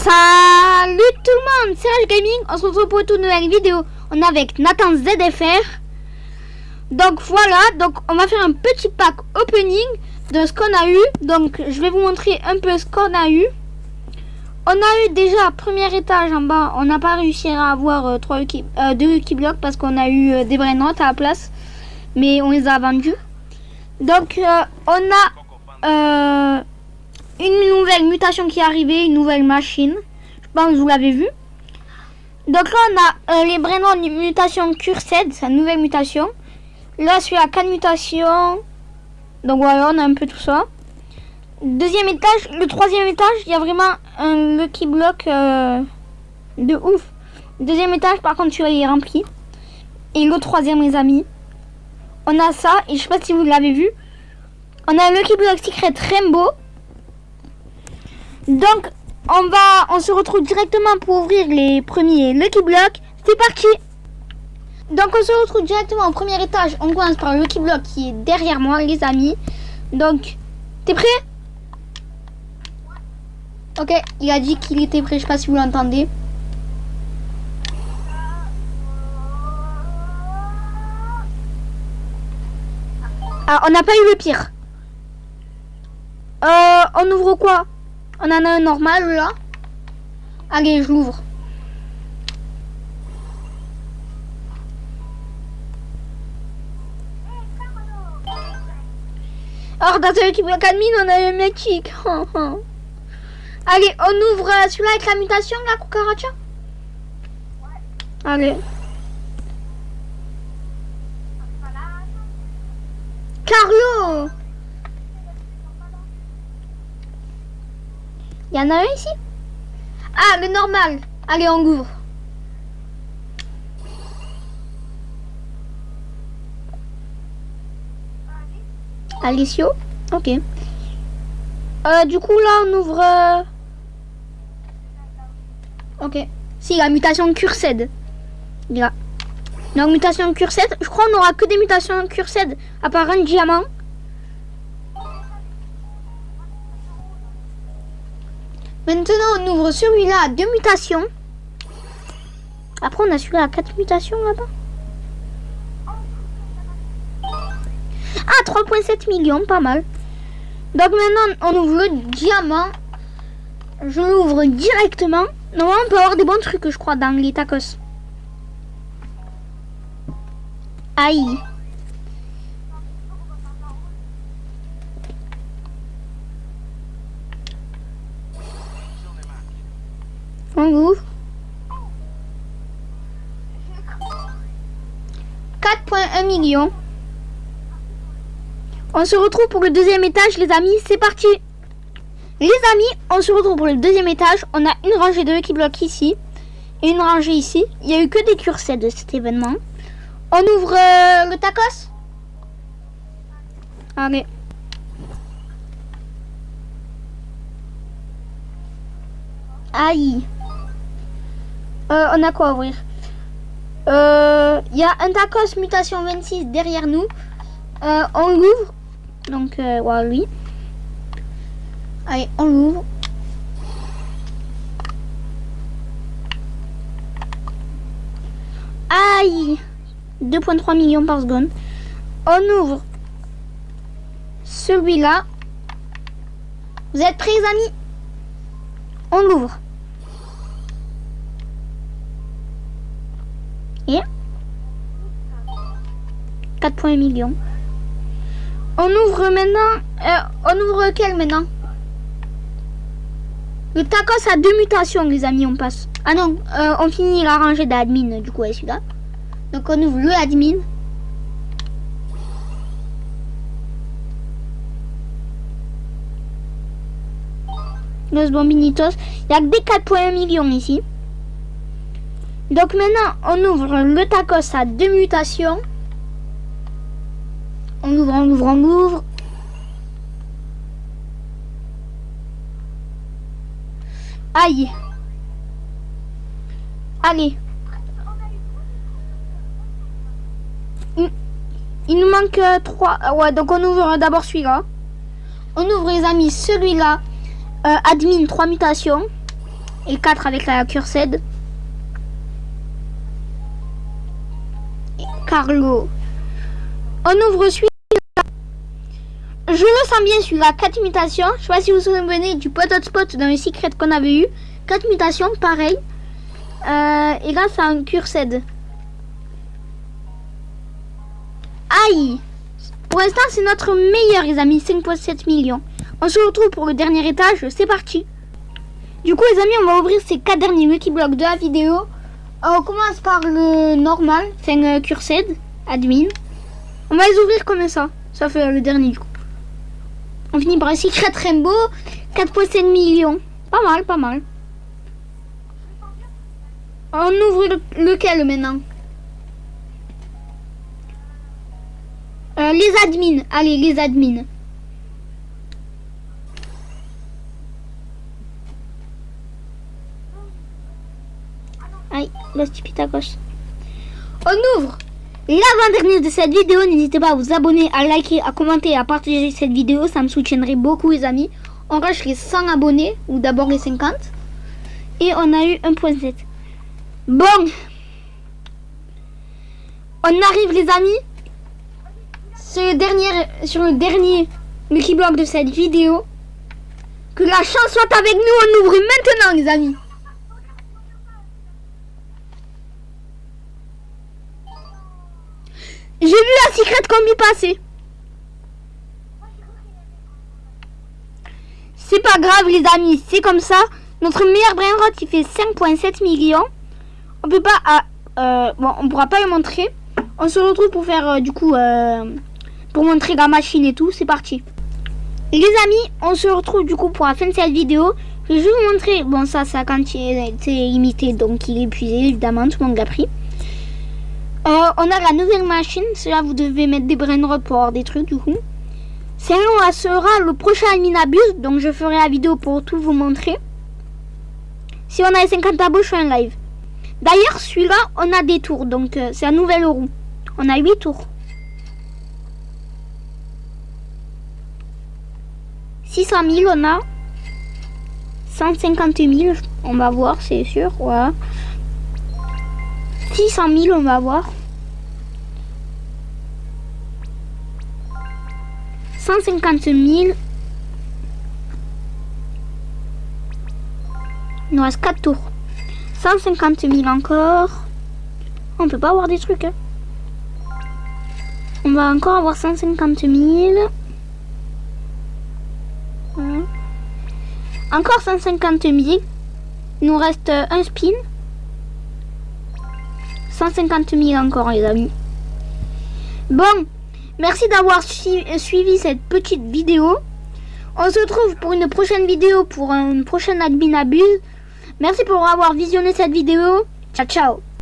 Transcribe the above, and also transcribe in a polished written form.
Salut tout le monde, c'est Rage Gaming, on se retrouve pour une nouvelle vidéo. On est avec Nathan ZFR. Donc voilà, donc on va faire un petit pack opening de ce qu'on a eu. Donc je vais vous montrer un peu ce qu'on a eu. On a eu déjà premier étage en bas, on n'a pas réussi à avoir deux Lucky Blocks parce qu'on a eu des vraies notes à la place. Mais on les a vendus. Donc on a une nouvelle mutation qui est arrivée, une nouvelle machine. Je pense que vous l'avez vu. Donc là on a les Brennan mutation Cursed, c'est une nouvelle mutation. Là celui-là 4 mutations. Donc voilà, on a un peu tout ça. Deuxième étage, le troisième étage, il y a vraiment un Lucky Block de ouf. Deuxième étage par contre celui-là il est rempli. Et le troisième les amis, on a ça, et je sais pas si vous l'avez vu. On a un Lucky Block Secret Rainbow. Donc on se retrouve directement pour ouvrir les premiers Lucky Block. C'est parti. Donc on se retrouve directement au premier étage. On commence par le Lucky Block qui est derrière moi les amis. Donc t'es prêt? Ok, il a dit qu'il était prêt, je sais pas si vous l'entendez. Ah, on n'a pas eu le pire. On ouvre quoi? On en a un normal là. Allez, je l'ouvre. Alors dans l'équipe de admin, on a un magic. Allez, on ouvre celui-là avec la mutation, la cucaracha. Allez. Carlo. Il y en a un ici? Ah, le normal. Allez, on l'ouvre. Alessio. Ok. Du coup, là, on ouvre... Ok. Si, la mutation Cursed. Là. Donc, mutation Cursed. Je crois qu'on n'aura que des mutations Cursed, à part un diamant. Maintenant, on ouvre celui-là à 2 mutations. Après, on a celui-là à 4 mutations là-bas. Ah, 3,7 millions, pas mal. Donc maintenant, on ouvre le diamant. Je l'ouvre directement. Normalement, on peut avoir des bons trucs, je crois, dans les tacos. Aïe. On ouvre. 4,1 millions. On se retrouve pour le deuxième étage, les amis. C'est parti. Les amis, on se retrouve pour le deuxième étage. On a une rangée de Lucky Block ici. Et une rangée ici. Il n'y a eu que des cursets de cet événement. On ouvre le tacos. Allez. Aïe. On a quoi à ouvrir? Il y a un tacos mutation 26 derrière nous. On l'ouvre. Donc voilà lui. Allez, on l'ouvre. Aïe. 2,3 millions par seconde. On ouvre celui-là. Vous êtes prêts les amis? On l'ouvre. Et 4,1 millions. On ouvre maintenant. On ouvre lequel maintenant? Le tacos a 2 mutations les amis, on passe. Ah non, on finit la rangée d'admin du coup et celui-là. Donc on ouvre le admin. Los Bombinitos. Il y a que des 4,1 millions ici. Donc maintenant on ouvre le tacos à 2 mutations. On ouvre, on ouvre, on ouvre. Aïe. Allez. Il nous manque 3. Ouais, donc on ouvre d'abord celui-là. On ouvre les amis celui-là. Admin 3 mutations. Et 4 avec la cursed. Carlo. On ouvre celui-là. Je le sens bien celui-là. 4 mutations. Je sais pas si vous vous souvenez du pot hotspot dans le secret qu'on avait eu. 4 mutations, pareil. Et là, c'est un cursed. Aïe. Pour l'instant, c'est notre meilleur, les amis. 5,7 millions. On se retrouve pour le dernier étage. C'est parti. Du coup, les amis, on va ouvrir ces 4 derniers Lucky Blocks de la vidéo. On commence par le normal. Enfin, cursed. Admin. On va les ouvrir comme ça. Ça fait le dernier, du coup. On finit par un secret rainbow. 4,7 millions. Pas mal, pas mal. On ouvre lequel maintenant? Les admins. Allez, les admins. Aïe, le Tipitagos. On ouvre l'avant-dernier de cette vidéo. N'hésitez pas à vous abonner, à liker, à commenter, à partager cette vidéo. Ça me soutiendrait beaucoup, les amis. On rachète les 100 abonnés, ou d'abord les 50. Et on a eu 1,7. Bon. On arrive, les amis. Sur le dernier Lucky Block de cette vidéo. Que la chance soit avec nous. On ouvre maintenant, les amis. J'ai vu la secret combi passer. C'est pas grave, les amis. C'est comme ça. Notre meilleur brainrot, il fait 5,7 millions. On peut pas... bon, on pourra pas le montrer. On se retrouve pour faire, du coup... pour montrer la machine et tout. C'est parti. Les amis, on se retrouve du coup pour la fin de cette vidéo. Je vais juste vous montrer. Bon, ça quand il était limité. Donc, il est épuisé, évidemment. Tout le monde l'a pris. On a la nouvelle machine. Là, vous devez mettre des brainrots pour avoir des trucs, du coup. Celle-là sera le prochain Adminabuse. Donc, je ferai la vidéo pour tout vous montrer. Si on a les 50 abos, je fais un live. D'ailleurs, celui-là, on a des tours. Donc, c'est un nouvel roue. On a 8 tours. 600 000, on a 150 000. On va voir, c'est sûr. Voilà. 600 000, on va voir. 150 000. Il nous reste 4 tours. 150 000 encore. On peut pas avoir des trucs. Hein. On va encore avoir 150 000. Encore 150 000. Il nous reste un spin. 150 000 encore, les amis. Bon, merci d'avoir suivi cette petite vidéo. On se retrouve pour une prochaine vidéo, pour un prochain Adminabuse. Merci pour avoir visionné cette vidéo. Ciao, ciao.